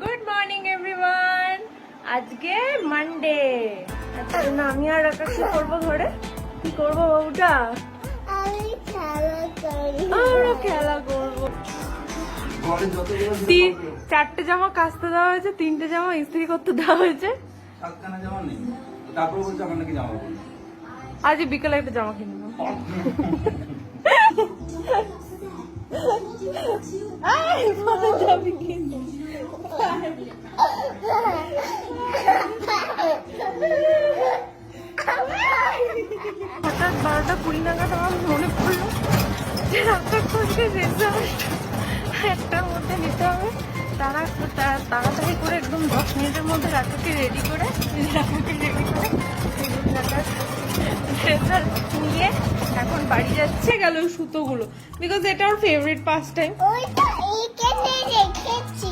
Good morning everyone. আজকে Monday. আচ্ছা না আমি আর আকাশ কি করবো ঘরে? কি করবো বাবুটা? আমরা খেলা করবো। চারটে জামা কাচতে দেওয়া হয়েছে, তিনটে জামা ইস্ত্রি করতে দেওয়া হয়েছে। আজ বিকেলে একটা জামা কিনবো। যাবি কিন্তু হঠাৎ 12:20 নাগাদ আমার মনে পড়লো যে রাতের খোঁজকে রেজাল্ট একটার মধ্যে নিতে হবে। তাড়াতাড়ি করে একদম 10 মিনিটের মধ্যে রাতুকে রেডি করে রেজাল্ট নিয়ে এখন বাড়ি যাচ্ছে। গেল সুতোগুলো, বিকজ এটা ওর ফেভারিট পাস টাইম। ওইটা এইখানে রেখেছি।